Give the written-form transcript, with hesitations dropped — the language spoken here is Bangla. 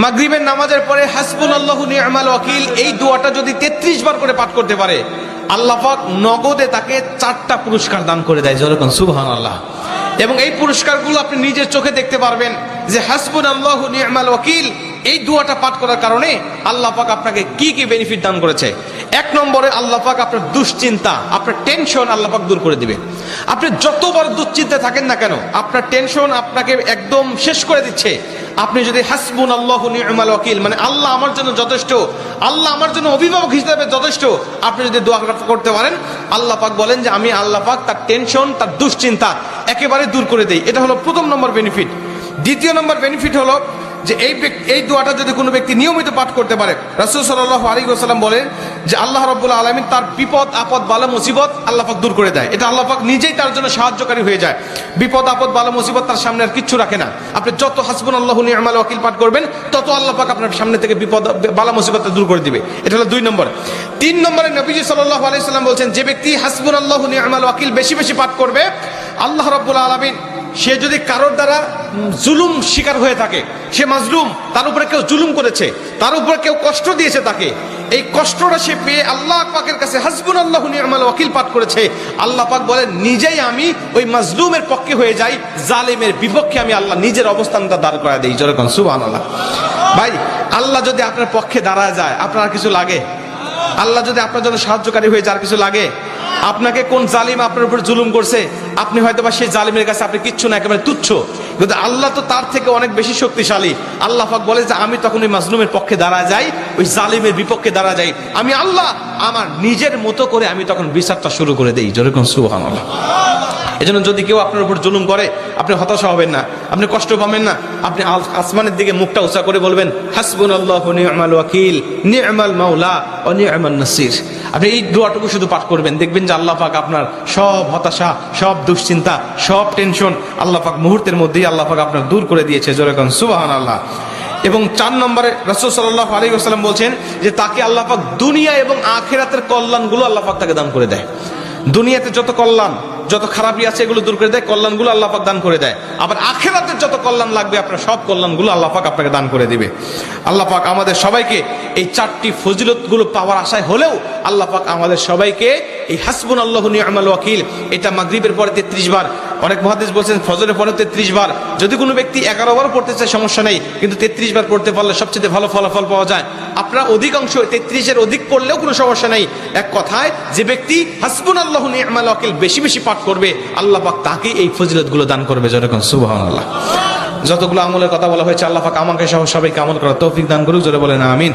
মাগরিবের নামাজের পরে হাসবুনাল্লাহু নি'মাল ওয়াকিল এই দোয়াটা যদি 33 বার করে পাঠ করতে পারে, আল্লাহ পাক নগদে তাকে 4টা পুরস্কার দান করে দেয়। যেরকম সুবহানাল্লাহ। এবং এই পুরস্কারগুলো আপনি নিজের চোখে দেখতে পারবেন যে হাসবুনাল্লাহু নি'মাল ওয়াকিল এই দোয়াটা পাঠ করার কারণে আল্লাহ পাক আপনাকে কি কি বেনিফিট দান করেছে। 1 নম্বরে আল্লাহ পাক আপনার দুশ্চিন্তা, আপনার টেনশন আল্লাহ পাক দূর করে দিবে। আপনি যতবার দুশ্চিন্তায় থাকেন না কেন, আপনার টেনশন আপনাকে একদম শেষ করে দিচ্ছে। আপনি যদি হাসবুনাল্লাহু নি'মাল ওয়াকিল মানে আল্লাহ আমার জন্য যথেষ্ট, আল্লাহ আমার জন্য অভিভাবক হিসেবে যথেষ্ট, আপনি যদি দোয়া করতে পারেন, আল্লাহ পাক বলেন যে আমি আল্লাহ পাক তার টেনশন, তার দুশ্চিন্তা একেবারে দূর করে দেই। এটা হলো প্রথম নম্বর বেনিফিট। দ্বিতীয় নম্বর বেনিফিট হলো যে এই দোয়াটা যদি কোনো ব্যক্তি নিয়মিত পাঠ করতে পারে, রাসূল সাল্লাল্লাহু আলাইহি ওয়াসাল্লাম বলেন যে আল্লাহ রাব্বুল আলামিন তার বিপদ আপদ বালা মুসিবত আল্লাহ পাক দূর করে দেয়। এটা আল্লাহ পাক নিজেই তার জন্য সাহায্যকারী হয়ে যায়। বিপদ আপদ বালা মুসিবত তার সামনে আর কিচ্ছু রাখে না। আপনি যত হাসবুনাল্লাহু নি'মাল ওয়াকিল পাঠ করবেন, তত আল্লাহ পাক আপনার সামনে থেকে বিপদ বালা মুসিবত দূর করে দিবে। এটা হলো 2 নম্বর। 3 নম্বরে নবীজি সাল্লাল্লাহু আলাইহি ওয়াসাল্লাম বলছেন, যে ব্যক্তি হাসবুনাল্লাহু নি'মাল ওয়াকিল বেশি বেশি পাঠ করবে, আল্লাহ রাব্বুল আলামিন সে যদি কারোর দ্বারা জুলুম শিকার হয়ে থাকে, সে মাজলুম, তার উপরে কেউ জুলুম করেছে, তার উপরে কেউ কষ্ট দিয়েছে, তাকে এই কষ্টটা সে পেয়ে আল্লাহ পাকের কাছে হাসবুনাল্লাহু নি'মাল ওয়াকিল পাঠ করেছে, আল্লাহ পাক বলেন নিজেই আমি ওই মাজলুমের পক্ষে হয়ে যাই, জালেমের বিপক্ষে আমি আল্লাহ নিজের অবস্থানটা দাঁড় করায় দেই। যেরকম সুবহানাল্লাহ। ভাই, আল্লাহ যদি আপনার পক্ষে দাঁড়ায় যায়, আপনার কিছু লাগে? আল্লাহ যদি আপনার জন্য সাহায্যকারী হয়ে যায়, কিছু লাগে? আপনাকে কোন জালিম আপনার উপর জুলুম করছে, আপনি হয়তো বা সেই জালিমের কাছে আপনি কিচ্ছু না, একেবারে তুচ্ছ, কিন্তু আল্লাহ তো তার থেকে অনেক বেশি শক্তিশালী। আল্লাহ পাক বলে যে আমি তখন ওই মাজলুমের পক্ষে দাঁড়া যাই, ওই জালিমের বিপক্ষে দাঁড়া যাই, আমি আল্লাহ আমার নিজের মতো করে আমি তখন বিচারটা শুরু করে দেই। যেরকম সুবহানাল্লাহ। এজন্য যদি কেউ আপনার উপর জুলুম করে, আপনি হতাশা হবেন না, আপনি কষ্ট পাবেন না, আপনি আসমানের দিকে মুখটা উঁচা করে বলবেন হাসবুনাল্লাহু নি'মাল ওয়াকিল নি'মাল মাওলা ওয়া নি'মান নাসির। আপনি এই দোয়াটুকু শুধু পাঠ করবেন, দেখবেন যে আল্লাহ পাক আপনার সব হতাশা, সব দুশ্চিন্তা, সব টেনশন আল্লাহ পাক মুহূর্তের মধ্যেই আল্লাহ পাক আপনার দূর করে দিয়েছে। যেরকম সুবহানাল্লাহ। এবং 4 নম্বরে রাসূল সাল্লাল্লাহু আলাইহি ওয়াসাল্লাম বলছেন যে তাকে আল্লাহ পাক দুনিয়া এবং আখিরাতের কল্যাণগুলো আল্লাহ পাক তাকে দান করে দেয়। দুনিয়াতে যত কল্যাণ, যত খারাপই আছে এগুলো দূর করে দেয়, কল্যাণগুলো আল্লাহ পাক দান করে দেয়। আবার আখিরাতের যত কল্যাণ লাগবে আপনার সব কল্যাণগুলো আল্লাহ পাক আপনাকে দান করে দিবে। আল্লাহ পাক আমাদের সবাইকে এই 4টি ফজিলতগুলো পাওয়ার আশায় হলেও আল্লাহ পাক আমাদের সবাইকে এই হাসবুনাল্লাহু নি'মাল ওয়াকিল এটা মাগরিবের পরে 33 বার, অনেক মুহাদ্দিস বলেছেন ফজরের পরে 33 বার, যদি কোনো ব্যক্তি 11 বার পড়তে চায় সমস্যা নেই, কিন্তু 33 বার পড়তে পারলে সবচেয়ে ভালো ফলাফল পাওয়া যায়। আপনারা অধিকাংশ 33-এর অধিক পড়লেও কোনো সমস্যা নেই। এক কথায় যে ব্যক্তি হাসবুনাল্লাহু নি'মাল ওয়াকিল বেশি বেশি পাঠ করবে, আল্লাহ পাক তাকে এই ফজিলতগুলো দান করবে। যেরকম সুবহানাল্লাহ। যতগুলো আমলের কথা বলা হয়েছে, আল্লাহ পাক আমাকে সহ সবাইকে আমল করার তৌফিক দান করুক। জোরে বলেন আমিন।